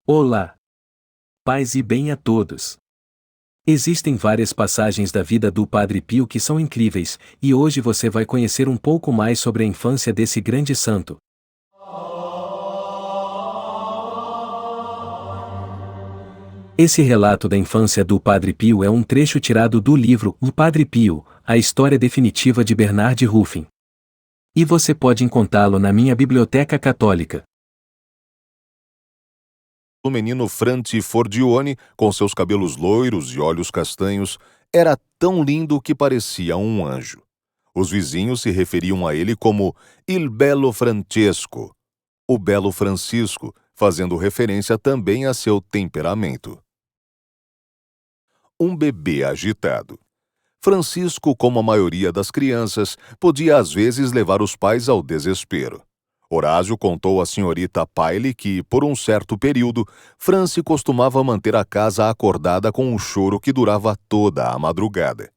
Olá! Paz e bem a todos! Existem várias passagens da vida do Padre Pio que são incríveis, e hoje você vai conhecer um pouco mais sobre a infância desse grande santo. Esse relato da infância do Padre Pio é um trecho tirado do livro O Padre Pio, a história definitiva de Bernard Ruffin. E você pode encontrá-lo na minha biblioteca católica. O menino Franti Fordione, com seus cabelos loiros e olhos castanhos, era tão lindo que parecia um anjo. Os vizinhos se referiam a ele como Il Bello Francesco, o Belo Francisco, fazendo referência também a seu temperamento. Um bebê agitado. Francisco, como a maioria das crianças, podia às vezes levar os pais ao desespero. Horácio contou à senhorita Paille que, por um certo período, Franci costumava manter a casa acordada com um choro que durava toda a madrugada.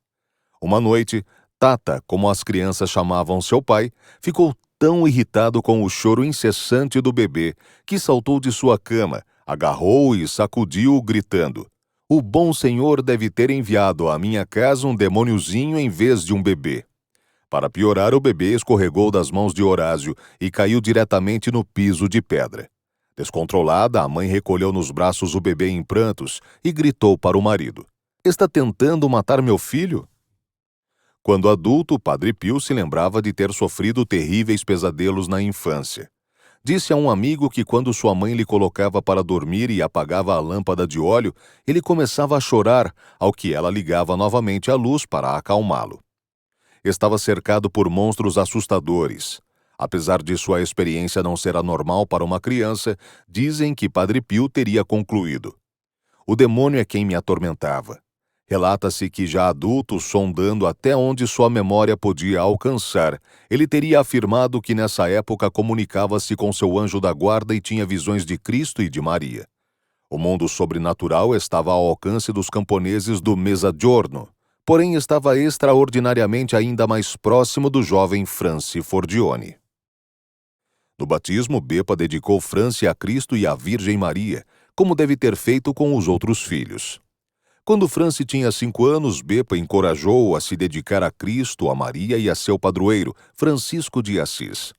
Uma noite, Tata, como as crianças chamavam seu pai, ficou tão irritado com o choro incessante do bebê que saltou de sua cama, agarrou e sacudiu, gritando: "O bom Senhor deve ter enviado à minha casa um demôniozinho em vez de um bebê." Para piorar, o bebê escorregou das mãos de Horácio e caiu diretamente no piso de pedra. Descontrolada, a mãe recolheu nos braços o bebê em prantos e gritou para o marido: "Está tentando matar meu filho?" Quando adulto, o Padre Pio se lembrava de ter sofrido terríveis pesadelos na infância. Disse a um amigo que quando sua mãe lhe colocava para dormir e apagava a lâmpada de óleo, ele começava a chorar, ao que ela ligava novamente a luz para acalmá-lo. Estava cercado por monstros assustadores. Apesar de sua experiência não ser anormal para uma criança, dizem que Padre Pio teria concluído: "O demônio é quem me atormentava." Relata-se que, já adulto, sondando até onde sua memória podia alcançar, ele teria afirmado que nessa época comunicava-se com seu anjo da guarda e tinha visões de Cristo e de Maria. O mundo sobrenatural estava ao alcance dos camponeses do Mezzogiorno, porém estava extraordinariamente ainda mais próximo do jovem Franci Fordione. No batismo, Bepa dedicou Franci a Cristo e à Virgem Maria, como deve ter feito com os outros filhos. Quando Franci tinha 5 anos, Bepa encorajou-o a se dedicar a Cristo, a Maria e a seu padroeiro, Francisco de Assis.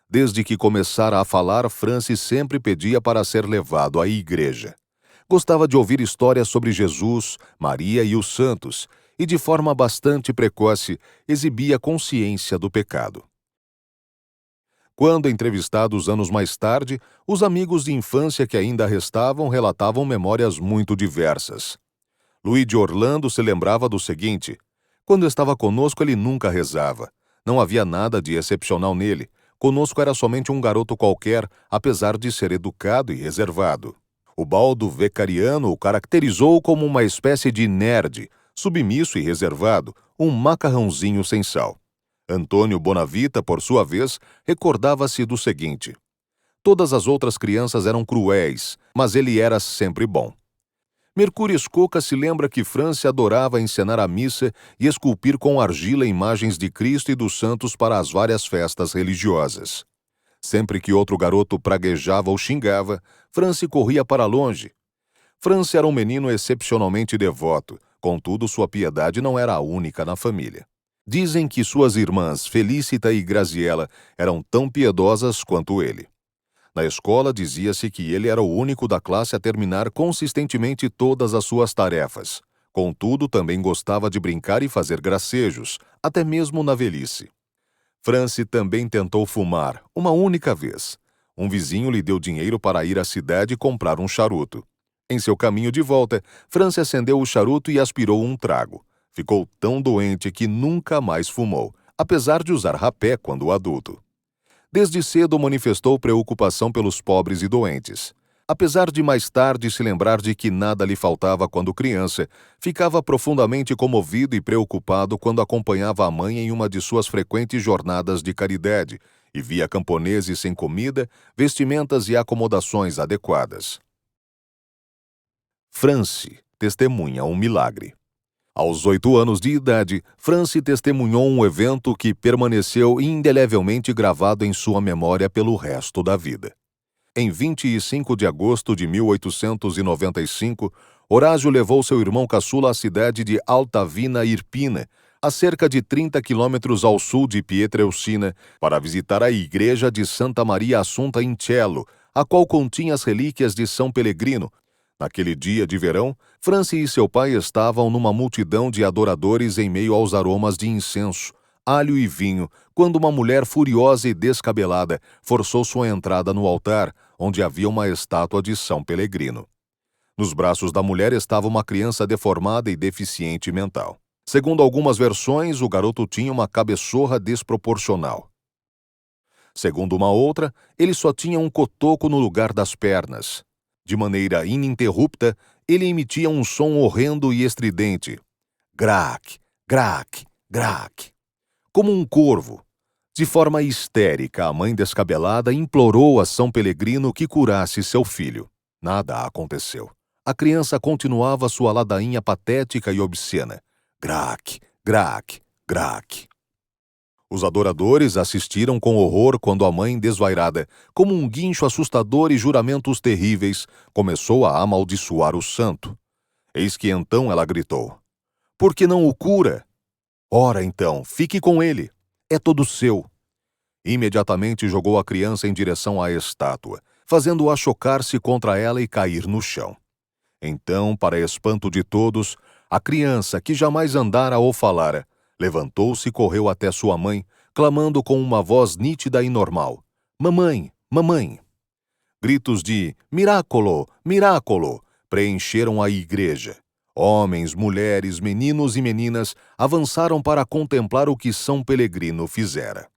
Desde que começara a falar, Franci sempre pedia para ser levado à igreja. Gostava de ouvir histórias sobre Jesus, Maria e os santos, e de forma bastante precoce exibia consciência do pecado. Quando entrevistados anos mais tarde, os amigos de infância que ainda restavam relatavam memórias muito diversas. Luigi Orlando se lembrava do seguinte: "Quando estava conosco ele nunca rezava. Não havia nada de excepcional nele. Conosco era somente um garoto qualquer, apesar de ser educado e reservado." O Baldo Vecariano o caracterizou como uma espécie de nerd, submisso e reservado, um macarrãozinho sem sal. Antônio Bonavita, por sua vez, recordava-se do seguinte: "Todas as outras crianças eram cruéis, mas ele era sempre bom." Mercúrio Escoca se lembra que Franci adorava encenar a missa e esculpir com argila imagens de Cristo e dos santos para as várias festas religiosas. Sempre que outro garoto praguejava ou xingava, Franci corria para longe. Franci era um menino excepcionalmente devoto, contudo sua piedade não era a única na família. Dizem que suas irmãs Felicita e Graziella eram tão piedosas quanto ele. Na escola dizia-se que ele era o único da classe a terminar consistentemente todas as suas tarefas. Contudo, também gostava de brincar e fazer gracejos, até mesmo na velhice. Franci também tentou fumar, uma única vez. Um vizinho lhe deu dinheiro para ir à cidade comprar um charuto. Em seu caminho de volta, Franci acendeu o charuto e aspirou um trago. Ficou tão doente que nunca mais fumou, apesar de usar rapé quando adulto. Desde cedo manifestou preocupação pelos pobres e doentes. Apesar de mais tarde se lembrar de que nada lhe faltava quando criança, ficava profundamente comovido e preocupado quando acompanhava a mãe em uma de suas frequentes jornadas de caridade e via camponeses sem comida, vestimentas e acomodações adequadas. Franci testemunha um milagre. Aos 8 anos de idade, Franci testemunhou um evento que permaneceu indelevelmente gravado em sua memória pelo resto da vida. Em 25 de agosto de 1895, Horácio levou seu irmão caçula à cidade de Altavina Irpina, a cerca de 30 quilômetros ao sul de Pietrelcina, para visitar a igreja de Santa Maria Assunta in Cielo, a qual continha as relíquias de São Pelegrino. Naquele dia de verão, Franci e seu pai estavam numa multidão de adoradores em meio aos aromas de incenso, alho e vinho, quando uma mulher furiosa e descabelada forçou sua entrada no altar, onde havia uma estátua de São Pelegrino. Nos braços da mulher estava uma criança deformada e deficiente mental. Segundo algumas versões, o garoto tinha uma cabeçorra desproporcional. Segundo uma outra, ele só tinha um cotoco no lugar das pernas. De maneira ininterrupta, ele emitia um som horrendo e estridente. Grac, grac, grac. Como um corvo. De forma histérica, a mãe descabelada implorou a São Pelegrino que curasse seu filho. Nada aconteceu. A criança continuava sua ladainha patética e obscena. Grac, grac, grac. Os adoradores assistiram com horror quando a mãe, desvairada, como um guincho assustador e juramentos terríveis, começou a amaldiçoar o santo. Eis que então ela gritou: "Por que não o cura? Ora então, fique com ele. É todo seu." Imediatamente jogou a criança em direção à estátua, fazendo-a chocar-se contra ela e cair no chão. Então, para espanto de todos, a criança, que jamais andara ou falara, levantou-se e correu até sua mãe, clamando com uma voz nítida e normal: "Mamãe, mamãe!" Gritos de "Miracolo, miracolo!" preencheram a igreja. Homens, mulheres, meninos e meninas avançaram para contemplar o que São Pelegrino fizera.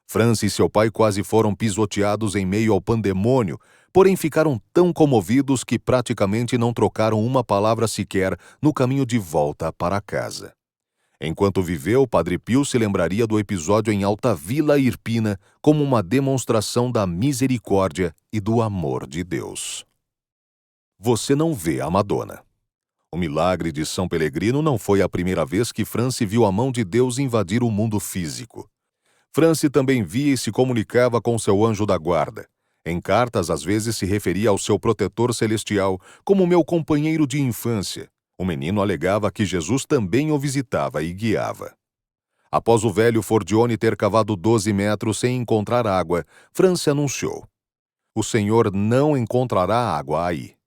Franci e seu pai quase foram pisoteados em meio ao pandemônio, porém ficaram tão comovidos que praticamente não trocaram uma palavra sequer no caminho de volta para casa. Enquanto viveu, Padre Pio se lembraria do episódio em Altavilla Irpina como uma demonstração da misericórdia e do amor de Deus. Você não vê a Madonna. O milagre de São Pelegrino não foi a primeira vez que Franci viu a mão de Deus invadir o mundo físico. Franci também via e se comunicava com seu anjo da guarda. Em cartas, às vezes se referia ao seu protetor celestial como meu companheiro de infância. O menino alegava que Jesus também o visitava e guiava. Após o velho Fordione ter cavado 12 metros sem encontrar água, Franci anunciou: "O Senhor não encontrará água aí."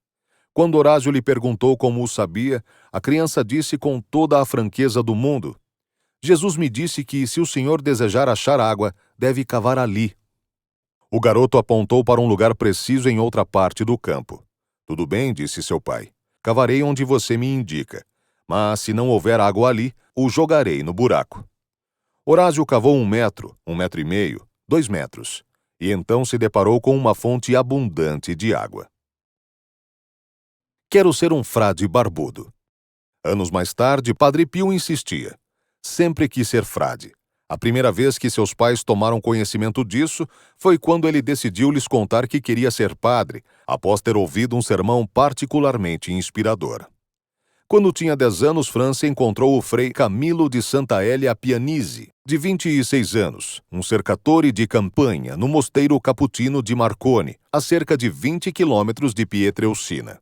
Quando Horácio lhe perguntou como o sabia, a criança disse com toda a franqueza do mundo: "Jesus me disse que, se o senhor desejar achar água, deve cavar ali." O garoto apontou para um lugar preciso em outra parte do campo. "Tudo bem", disse seu pai. "Cavarei onde você me indica. Mas, se não houver água ali, o jogarei no buraco." Horácio cavou 1 metro, 1,5 metros, 2 metros, e então se deparou com uma fonte abundante de água. Quero ser um frade barbudo. Anos mais tarde, Padre Pio insistia. Sempre quis ser frade. A primeira vez que seus pais tomaram conhecimento disso foi quando ele decidiu lhes contar que queria ser padre, após ter ouvido um sermão particularmente inspirador. Quando tinha 10 anos, Franci encontrou o frei Camilo de Santa Elia Pianisi, de 26 anos, um cercatore de campanha no mosteiro caputino de Marconi, a cerca de 20 quilômetros de Pietrelcina.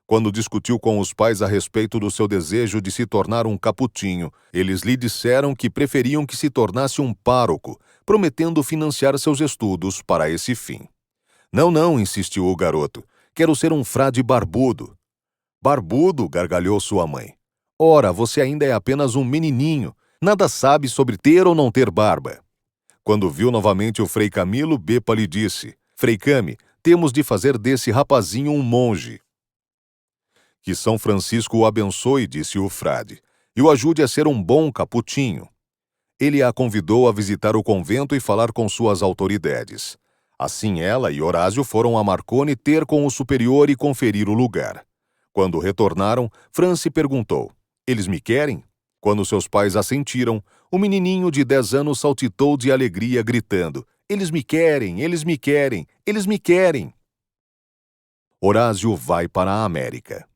Quando discutiu com os pais a respeito do seu desejo de se tornar um caputinho, eles lhe disseram que preferiam que se tornasse um pároco, prometendo financiar seus estudos para esse fim. "Não, não", insistiu o garoto. "Quero ser um frade barbudo." "Barbudo?", gargalhou sua mãe. "Ora, você ainda é apenas um menininho. Nada sabe sobre ter ou não ter barba." Quando viu novamente o frei Camilo, Bepa lhe disse: "Frei Cami, temos de fazer desse rapazinho um monge." "Que São Francisco o abençoe", disse o frade, "e o ajude a ser um bom caputinho." Ele a convidou a visitar o convento e falar com suas autoridades. Assim ela e Horácio foram a Marconi ter com o superior e conferir o lugar. Quando retornaram, Franci perguntou: "Eles me querem?" Quando seus pais assentiram, o menininho de 10 anos saltitou de alegria, gritando: "Eles me querem! Eles me querem! Eles me querem!" Horácio vai para a América.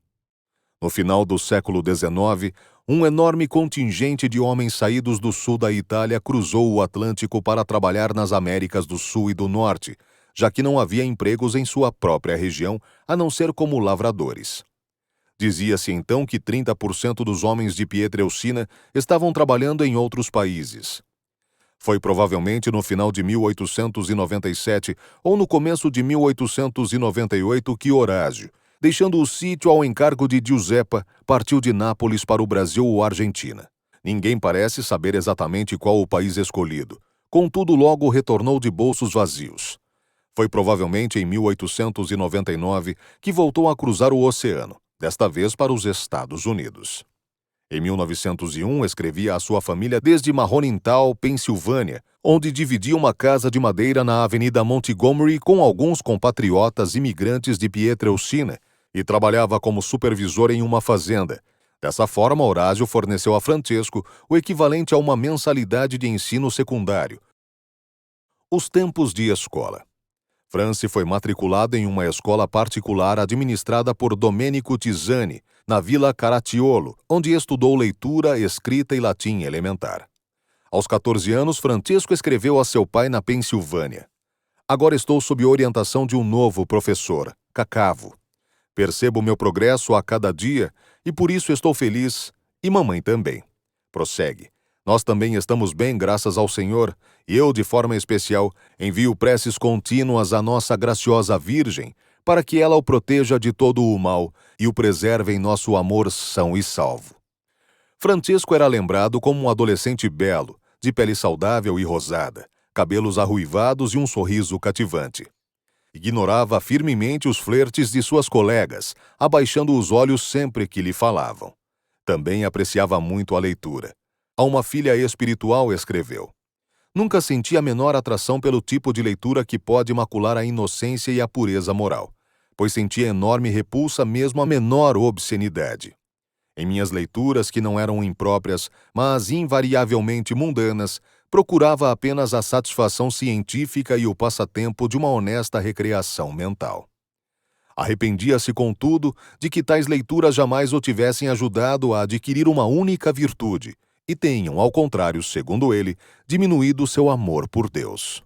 No final do século XIX, um enorme contingente de homens saídos do sul da Itália cruzou o Atlântico para trabalhar nas Américas do Sul e do Norte, já que não havia empregos em sua própria região, a não ser como lavradores. Dizia-se então que 30% dos homens de Pietrelcina estavam trabalhando em outros países. Foi provavelmente no final de 1897 ou no começo de 1898 que Horácio, deixando o sítio ao encargo de Giuseppa, partiu de Nápoles para o Brasil ou Argentina. Ninguém parece saber exatamente qual o país escolhido, contudo logo retornou de bolsos vazios. Foi provavelmente em 1899 que voltou a cruzar o oceano, desta vez para os Estados Unidos. Em 1901, escrevia à sua família desde Mahonintal, Pensilvânia, onde dividia uma casa de madeira na Avenida Montgomery com alguns compatriotas imigrantes de Pietrelcina e trabalhava como supervisor em uma fazenda. Dessa forma, Horácio forneceu a Francesco o equivalente a uma mensalidade de ensino secundário. Os tempos de escola. Franci foi matriculado em uma escola particular administrada por Domenico Tisani, na Vila Caracciolo, onde estudou leitura, escrita e latim elementar. Aos 14 anos, Francesco escreveu a seu pai na Pensilvânia: "Agora estou sob orientação de um novo professor, Cacavo. Percebo meu progresso a cada dia e por isso estou feliz, e mamãe também." Prossegue: "Nós também estamos bem, graças ao Senhor, e eu, de forma especial, envio preces contínuas à nossa graciosa Virgem, para que ela o proteja de todo o mal e o preserve em nosso amor são e salvo." Francesco era lembrado como um adolescente belo, de pele saudável e rosada, cabelos arruivados e um sorriso cativante. Ignorava firmemente os flertes de suas colegas, abaixando os olhos sempre que lhe falavam. Também apreciava muito a leitura. A uma filha espiritual escreveu: "Nunca senti a menor atração pelo tipo de leitura que pode macular a inocência e a pureza moral, pois sentia enorme repulsa mesmo à menor obscenidade. Em minhas leituras, que não eram impróprias, mas invariavelmente mundanas, procurava apenas a satisfação científica e o passatempo de uma honesta recreação mental. Arrependia-se, contudo, de que tais leituras jamais o tivessem ajudado a adquirir uma única virtude, e tenham, ao contrário, segundo ele, diminuído seu amor por Deus."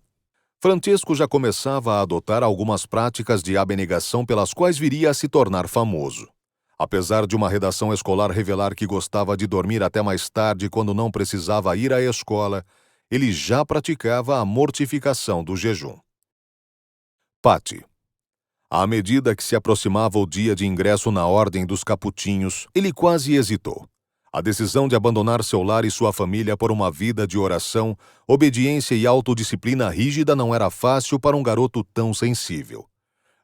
Francesco já começava a adotar algumas práticas de abnegação pelas quais viria a se tornar famoso. Apesar de uma redação escolar revelar que gostava de dormir até mais tarde quando não precisava ir à escola, ele já praticava a mortificação do jejum. Patti. À medida que se aproximava o dia de ingresso na Ordem dos Capuchinhos, ele quase hesitou. A decisão de abandonar seu lar e sua família por uma vida de oração, obediência e autodisciplina rígida não era fácil para um garoto tão sensível.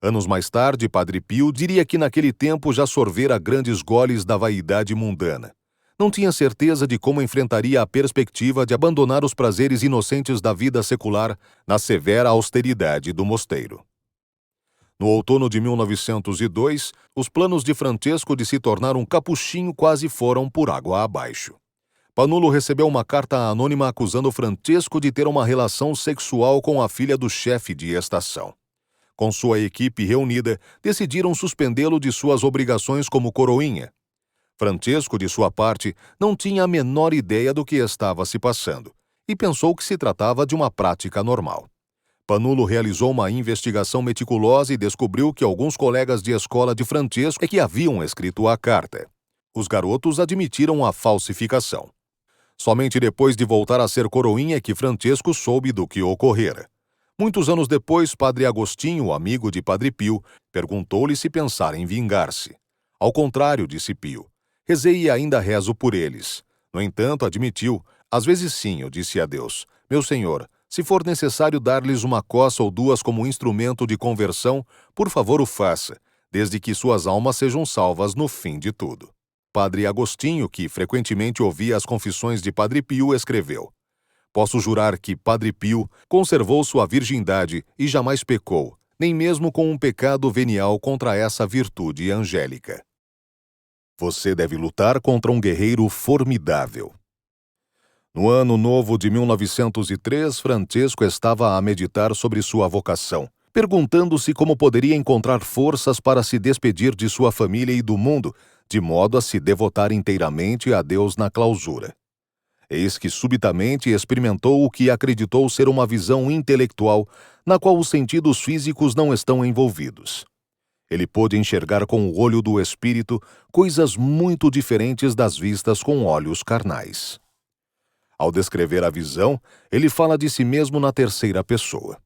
Anos mais tarde, Padre Pio diria que naquele tempo já sorvera grandes goles da vaidade mundana. Não tinha certeza de como enfrentaria a perspectiva de abandonar os prazeres inocentes da vida secular na severa austeridade do mosteiro. No outono de 1902, os planos de Francesco de se tornar um capuchinho quase foram por água abaixo. Panulo recebeu uma carta anônima acusando Francesco de ter uma relação sexual com a filha do chefe de estação. Com sua equipe reunida, decidiram suspendê-lo de suas obrigações como coroinha. Francesco, de sua parte, não tinha a menor ideia do que estava se passando e pensou que se tratava de uma prática normal. Panulo realizou uma investigação meticulosa e descobriu que alguns colegas de escola de Francesco é que haviam escrito a carta. Os garotos admitiram a falsificação. Somente depois de voltar a ser coroinha é que Francesco soube do que ocorrera. Muitos anos depois, Padre Agostinho, amigo de Padre Pio, perguntou-lhe se pensara em vingar-se. "Ao contrário", disse Pio, "rezei e ainda rezo por eles." No entanto, admitiu: "Às vezes sim, eu disse a Deus, meu Senhor, se for necessário dar-lhes uma coça ou duas como instrumento de conversão, por favor o faça, desde que suas almas sejam salvas no fim de tudo." Padre Agostinho, que frequentemente ouvia as confissões de Padre Pio, escreveu: "Posso jurar que Padre Pio conservou sua virgindade e jamais pecou, nem mesmo com um pecado venial contra essa virtude angélica." Você deve lutar contra um guerreiro formidável. No ano novo de 1903, Francesco estava a meditar sobre sua vocação, perguntando-se como poderia encontrar forças para se despedir de sua família e do mundo, de modo a se devotar inteiramente a Deus na clausura. Eis que subitamente experimentou o que acreditou ser uma visão intelectual, na qual os sentidos físicos não estão envolvidos. Ele pôde enxergar com o olho do espírito coisas muito diferentes das vistas com olhos carnais. Ao descrever a visão, ele fala de si mesmo na terceira pessoa.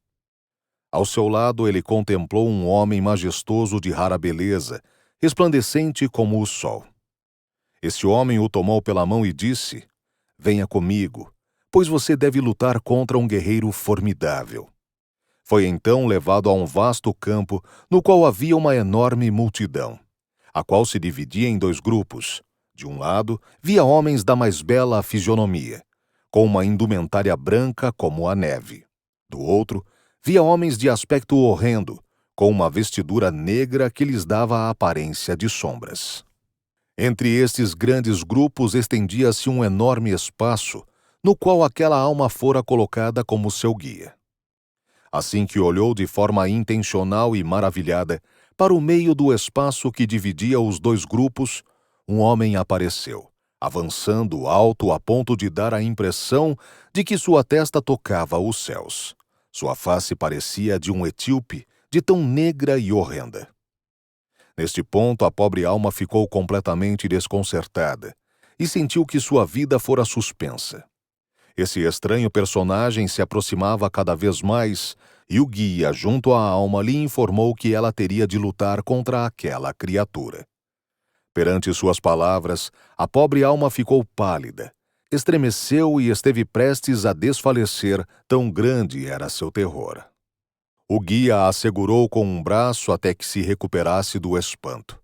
Ao seu lado, ele contemplou um homem majestoso de rara beleza, resplandecente como o sol. Esse homem o tomou pela mão e disse: "Venha comigo, pois você deve lutar contra um guerreiro formidável." Foi então levado a um vasto campo, no qual havia uma enorme multidão, a qual se dividia em dois grupos. De um lado, via homens da mais bela fisionomia, com uma indumentária branca como a neve. Do outro, via homens de aspecto horrendo, com uma vestidura negra que lhes dava a aparência de sombras. Entre estes grandes grupos estendia-se um enorme espaço, no qual aquela alma fora colocada como seu guia. Assim que olhou de forma intencional e maravilhada para o meio do espaço que dividia os dois grupos, um homem apareceu, avançando alto a ponto de dar a impressão de que sua testa tocava os céus. Sua face parecia de um etíope, de tão negra e horrenda. Neste ponto, a pobre alma ficou completamente desconcertada e sentiu que sua vida fora suspensa. Esse estranho personagem se aproximava cada vez mais e o guia, junto à alma, lhe informou que ela teria de lutar contra aquela criatura. Perante suas palavras, a pobre alma ficou pálida, estremeceu e esteve prestes a desfalecer, tão grande era seu terror. O guia a segurou com um braço até que se recuperasse do espanto.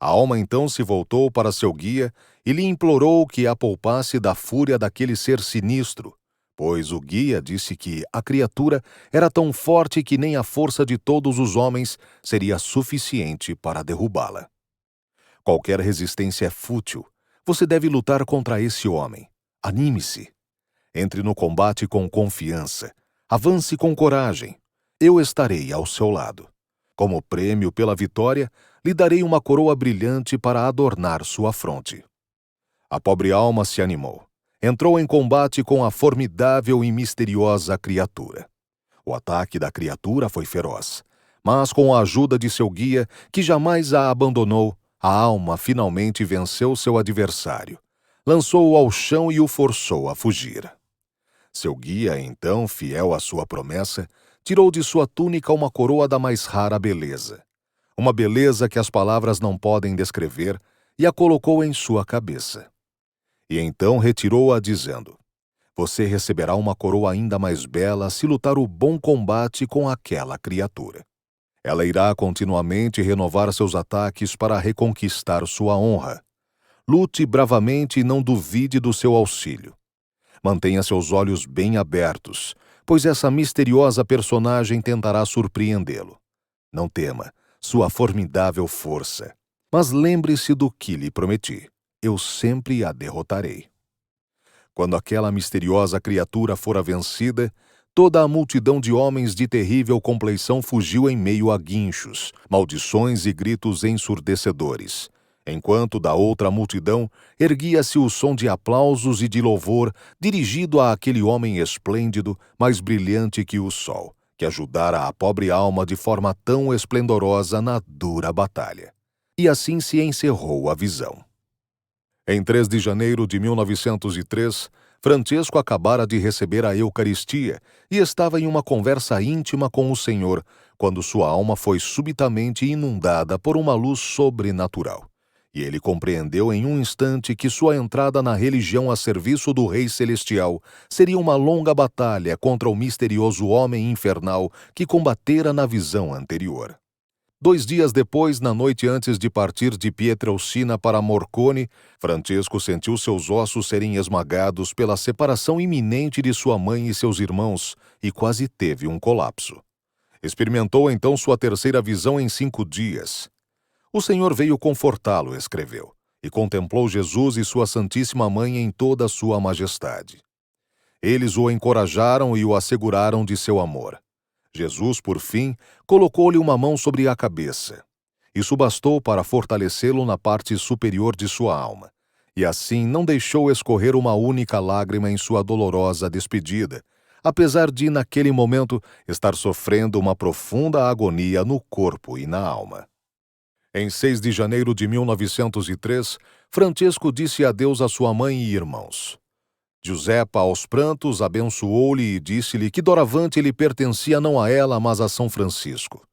A alma então se voltou para seu guia e lhe implorou que a poupasse da fúria daquele ser sinistro, pois o guia disse que a criatura era tão forte que nem a força de todos os homens seria suficiente para derrubá-la. Qualquer resistência é fútil. Você deve lutar contra esse homem. Anime-se. Entre no combate com confiança. Avance com coragem. Eu estarei ao seu lado. Como prêmio pela vitória, lhe darei uma coroa brilhante para adornar sua fronte. A pobre alma se animou. Entrou em combate com a formidável e misteriosa criatura. O ataque da criatura foi feroz, mas com a ajuda de seu guia, que jamais a abandonou, a alma finalmente venceu seu adversário. Lançou-o ao chão e o forçou a fugir. Seu guia, então, fiel à sua promessa, tirou de sua túnica uma coroa da mais rara beleza. Uma beleza que as palavras não podem descrever, e a colocou em sua cabeça. E então retirou-a dizendo: "Você receberá uma coroa ainda mais bela se lutar o bom combate com aquela criatura. Ela irá continuamente renovar seus ataques para reconquistar sua honra. Lute bravamente e não duvide do seu auxílio. Mantenha seus olhos bem abertos, pois essa misteriosa personagem tentará surpreendê-lo. Não tema sua formidável força, mas lembre-se do que lhe prometi. Eu sempre a derrotarei." Quando aquela misteriosa criatura fora vencida, toda a multidão de homens de terrível compleição fugiu em meio a guinchos, maldições e gritos ensurdecedores, enquanto da outra multidão erguia-se o som de aplausos e de louvor dirigido àquele homem esplêndido, mais brilhante que o sol, que ajudara a pobre alma de forma tão esplendorosa na dura batalha. E assim se encerrou a visão. Em 3 de janeiro de 1903, Francesco acabara de receber a Eucaristia e estava em uma conversa íntima com o Senhor, quando sua alma foi subitamente inundada por uma luz sobrenatural. E ele compreendeu em um instante que sua entrada na religião a serviço do Rei Celestial seria uma longa batalha contra o misterioso homem infernal que combatera na visão anterior. 2 dias depois, na noite antes de partir de Pietrelcina para Morcone, Francesco sentiu seus ossos serem esmagados pela separação iminente de sua mãe e seus irmãos e quase teve um colapso. Experimentou então sua terceira visão em 5 dias. O Senhor veio confortá-lo, escreveu, e contemplou Jesus e sua Santíssima Mãe em toda a sua majestade. Eles o encorajaram e o asseguraram de seu amor. Jesus, por fim, colocou-lhe uma mão sobre a cabeça. Isso bastou para fortalecê-lo na parte superior de sua alma, e assim não deixou escorrer uma única lágrima em sua dolorosa despedida, apesar de, naquele momento, estar sofrendo uma profunda agonia no corpo e na alma. Em 6 de janeiro de 1903, Francesco disse adeus à sua mãe e irmãos. Giuseppa, aos prantos, abençoou-lhe e disse-lhe que doravante ele pertencia não a ela, mas a São Francisco.